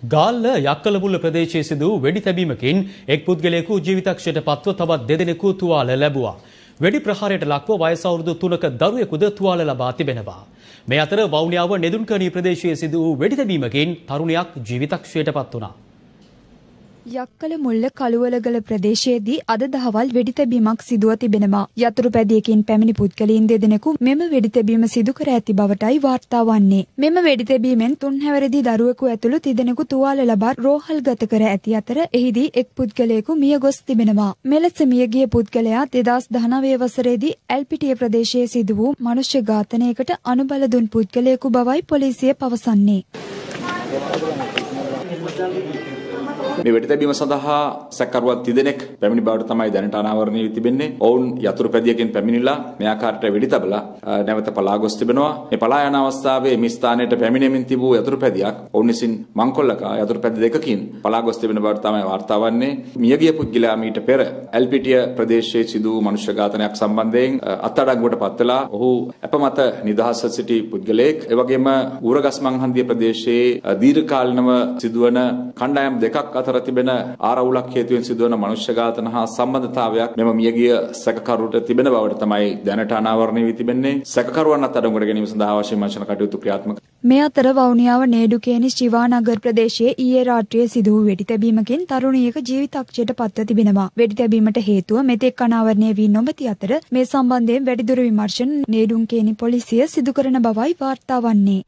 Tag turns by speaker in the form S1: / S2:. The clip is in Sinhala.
S1: ගාල්ල යක්කලමුල්ල ප්‍රදේශයේ සිදු වෙඩි තැබීමකින් එක් පුද්ගලයෙකු ජීවිතක්ෂයට පත්ව තවත් දෙදෙනෙකු තුවාල ලැබුවා. වෙඩි ප්‍රහාරයට ලක්ව වයස අවුරුදු 3ක දරුවෙකුද තුවාල ලබා තිබෙනවා. මේ අතර වවුනියාව නෙදුන්කණී ප්‍රදේශයේ සිදු වූ වෙඩි තැබීමකින් තරුණයක් ජීවිතක්ෂයට පත් වුණා.
S2: යක්කලමුල්ල කළුවලගල ප්‍රදේශයේදී අද දහවල් වෙඩි තැබීමක් සිදුව තිබෙනවා. යතුරුපැදියකින් පැමිණි පුද්ගලයන් දෙදෙනෙකු මෙම වෙඩි තැබීම සිදු කර ඇති බවටයි වාර්තා වන්නේ. මෙම වෙඩි තැබීමෙන් 3 හැවිරිදි දරුවෙකු ඇතුළු තිදෙනෙකු තුවාල ලබා රෝහල්ගත කර ඇති අතර එහිදී එක් පුද්ගලයෙකු මිය ගොස් තිබෙනවා. මෙලෙස මියගිය පුද්ගලයා 2019 වසරේදී ඇල්පිටිය ප්‍රදේශයේ සිදු වූ මනුෂ්‍ය ඝාතනයකට අනුබල දුන් පුද්ගලයෙකු බවයි පොලිසිය පවසන්නේ.
S3: මේ වෙඩි තැබීම සඳහා සැකකරුවන් 30 දෙනෙක් පැමිණි බවට තමයි දැනට අනාවරණය වී තිබෙන්නේ. ඔවුන් යතුරුපැදියකින් පැමිණිලා මේ ආකාරයට වෙඩි තබලා නැවත පලා ගොස් තිබෙනවා. මේ පලා යන අවස්ථාවේ මේ ස්ථානයට පැමිණෙමින් තිබූ යතුරුපැදියක් ඔවුන් විසින් මංකොල්ලකා යතුරුපැදි දෙකකින් පලා ගොස් තිබෙන බවට තමයි වාර්තා වන්නේ. මියගිය පුද්ගලයා මීට පෙර ඇල්පිටිය ප්‍රදේශයේ සිදු වූ මනුෂ්‍ය ඝාතනයක් සම්බන්ධයෙන් අත්අඩංගුවට පත් වෙලා ඔහු අපමත නිදහස්ව සිටි පුද්ගලයෙක්. ඒ වගේම ඌරගස් මංහන්දිය ප්‍රදේශයේ දීර්ඝකාලීනව සිදුවන කණ්ඩායම් දෙකක් අතර තිබෙන ආරවුලක් හේතුවෙන් සිදුවන මනුෂ්‍ය ඝාතන හා සම්බන්ධතාවයක් මෙම මියගිය සැකකරුට තිබෙන බවට තමයි දැනට අනාවරණය වී තිබෙන්නේ. සැකකරුවන් අත්අඩංගුවට ගැනීම සඳහා අවශ්‍ය මනුෂ්‍ය කටයුතු ක්‍රියාත්මක.
S2: මේ අතර වවුනියාව නේඩුකේනි ශිවානගර් ප්‍රදේශයේ ඊයේ රාත්‍රියේ සිදු වූ වෙඩි තැබීමකින් තරුණියක ජීවිතක්ෂයට පත්ව තිබෙනවා. වෙඩි තැබීමට හේතුව මෙතෙක් අනාවරණය වී නොමැති අතර මේ සම්බන්ධයෙන් වැඩිදුර විමර්ශන නේඩුකේනි පොලිසිය සිදු කරන බවයි වාර්තා වන්නේ.